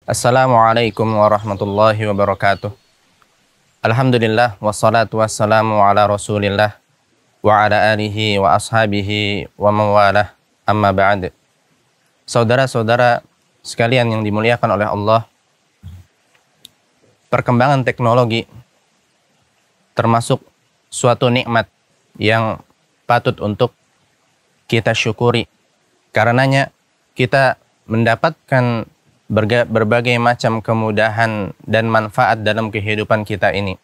Assalamualaikum warahmatullahi wabarakatuh. Alhamdulillah wassalatu wassalamu ala Rasulillah wa ala alihi wa ashabihi wa mawalah. Amma ba'd. Saudara-saudara sekalian yang dimuliakan oleh Allah, perkembangan teknologi termasuk suatu nikmat yang patut untuk kita syukuri. Karenanya kita mendapatkan berbagai macam kemudahan dan manfaat dalam kehidupan kita ini.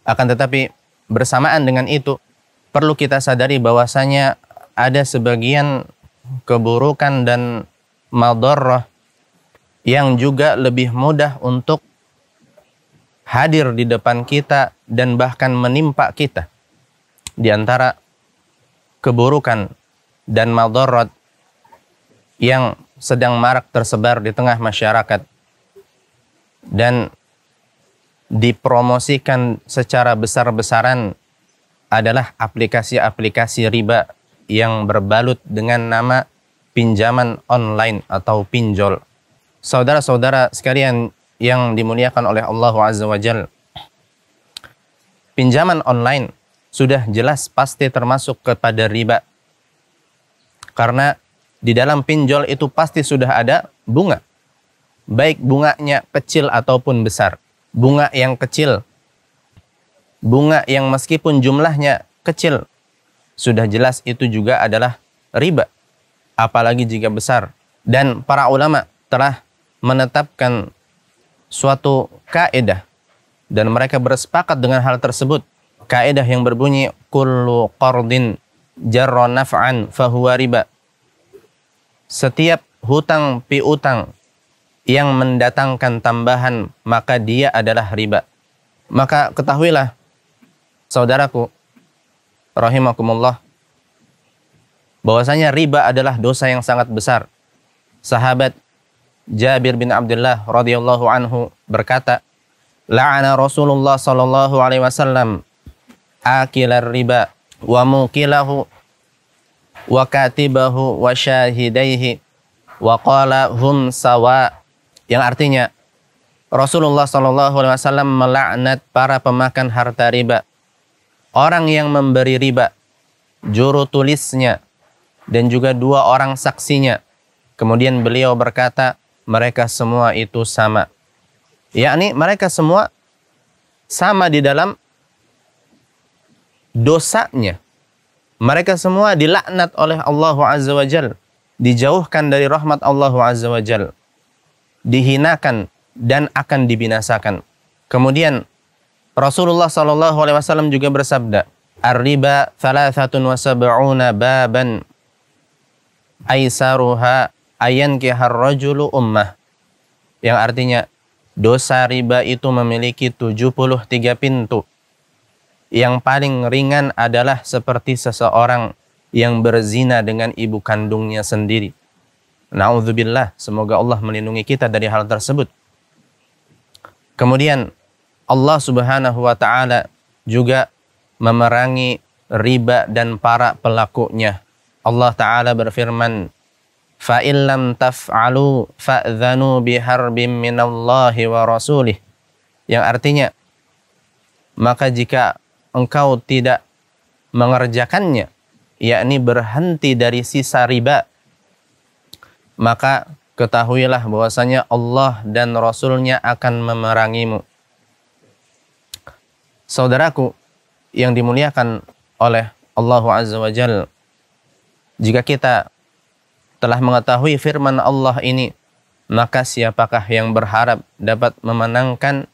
Akan tetapi bersamaan dengan itu perlu kita sadari bahwasanya ada sebagian keburukan dan madharrah yang juga lebih mudah untuk hadir di depan kita dan bahkan menimpa kita. Di antara keburukan dan madharrat yang sedang marak tersebar di tengah masyarakat dan dipromosikan secara besar-besaran adalah aplikasi-aplikasi riba yang berbalut dengan nama pinjaman online atau pinjol. Saudara-saudara sekalian yang dimuliakan oleh Allah Azza wa Jalla, pinjaman online sudah jelas pasti termasuk kepada riba. Karena di dalam pinjol itu pasti sudah ada bunga. Baik bunganya kecil ataupun besar. Bunga yang kecil, bunga yang meskipun jumlahnya kecil, sudah jelas itu juga adalah riba. Apalagi jika besar. Dan para ulama telah menetapkan suatu kaidah dan mereka bersepakat dengan hal tersebut. Kaidah yang berbunyi kullu qardin jarra naf'an fahuwa riba. Setiap hutang piutang yang mendatangkan tambahan maka dia adalah riba. Maka ketahuilah saudaraku rahimakumullah bahwasanya riba adalah dosa yang sangat besar. Sahabat Jabir bin Abdullah radhiyallahu anhu berkata, la'ana Rasulullah sallallahu alaihi wasallam akilar riba wa mukilahu wa katibahu wa syahidaihi wa qala hum sawa. Yang artinya Rasulullah sallallahu alaihi wasallam melaknat para pemakan harta riba, orang yang memberi riba, juru tulisnya dan juga dua orang saksinya. Kemudian beliau berkata, mereka semua itu sama. Yakni mereka semua sama di dalam dosanya. Mereka semua dilaknat oleh Allah Azza wa Jal, dijauhkan dari rahmat Allah Azza wa Jal, dihinakan dan akan dibinasakan. Kemudian Rasulullah sallallahu alaihi wasallam juga bersabda, ar-riba 73 baban aisaruha ayankihar rajulu ummah. Yang artinya dosa riba itu memiliki 73 pintu. Yang paling ringan adalah seperti seseorang yang berzina dengan ibu kandungnya sendiri. Na'udzubillah, semoga Allah melindungi kita dari hal tersebut. Kemudian Allah Subhanahu wa taala juga memerangi riba dan para pelakunya. Allah taala berfirman, fa illam taf'alu fa'dhanu biharbin minallahi wa rasulih. Yang artinya, maka jika engkau tidak mengerjakannya, yakni berhenti dari sisa riba, maka ketahuilah bahwasanya Allah dan Rasulnya akan memerangimu. Saudaraku yang dimuliakan oleh Allah Azza wa Jalla, jika kita telah mengetahui firman Allah ini, maka siapakah yang berharap dapat memenangkan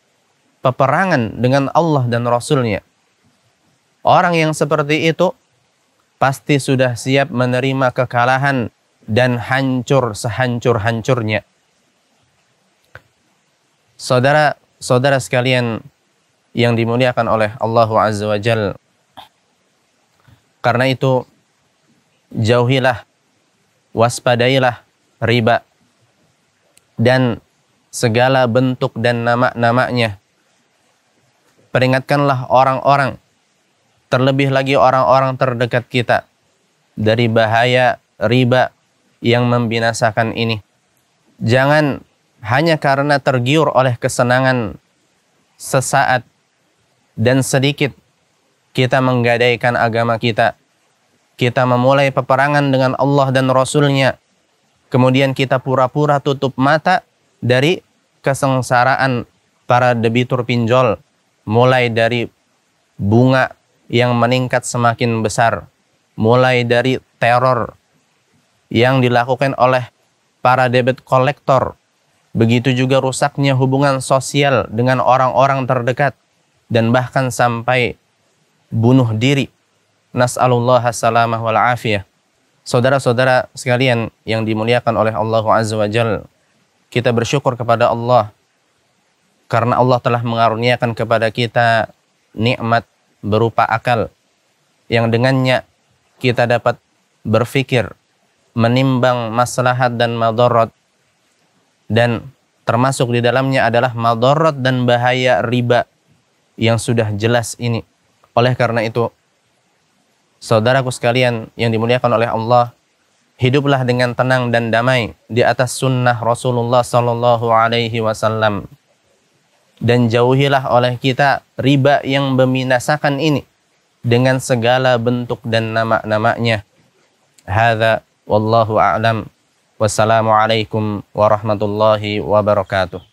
peperangan dengan Allah dan Rasulnya? Orang yang seperti itu pasti sudah siap menerima kekalahan dan hancur sehancur-hancurnya. Saudara-saudara sekalian yang dimuliakan oleh Allah Azza wa Jalla, karena itu jauhilah, waspadailah riba dan segala bentuk dan nama-namanya. Peringatkanlah orang-orang, terlebih lagi orang-orang terdekat kita, dari bahaya riba yang membinasakan ini. Jangan hanya karena tergiur oleh kesenangan sesaat dan sedikit kita menggadaikan agama kita. Kita memulai peperangan dengan Allah dan Rasul-Nya. Kemudian kita pura-pura tutup mata dari kesengsaraan para debitur pinjol. Mulai dari bunga yang meningkat semakin besar. Mulai dari teror yang dilakukan oleh para debit kolektor. Begitu juga rusaknya hubungan sosial dengan orang-orang terdekat. Dan bahkan sampai bunuh diri. Nas'alullah salamah wal afiyah. Saudara-saudara sekalian yang dimuliakan oleh Allah Azza wa Jalla, kita bersyukur kepada Allah karena Allah telah mengaruniakan kepada kita nikmat berupa akal yang dengannya kita dapat berfikir, menimbang maslahat dan madarat, dan termasuk di dalamnya adalah madarat dan bahaya riba yang sudah jelas ini. Oleh karena itu, saudaraku sekalian yang dimuliakan oleh Allah, hiduplah dengan tenang dan damai di atas sunnah Rasulullah Sallallahu Alaihi Wasallam, dan jauhilah oleh kita riba yang membinasakan ini dengan segala bentuk dan nama-namanya. Hadza wallahu a'lam. Wassalamualaikum warahmatullahi wabarakatuh.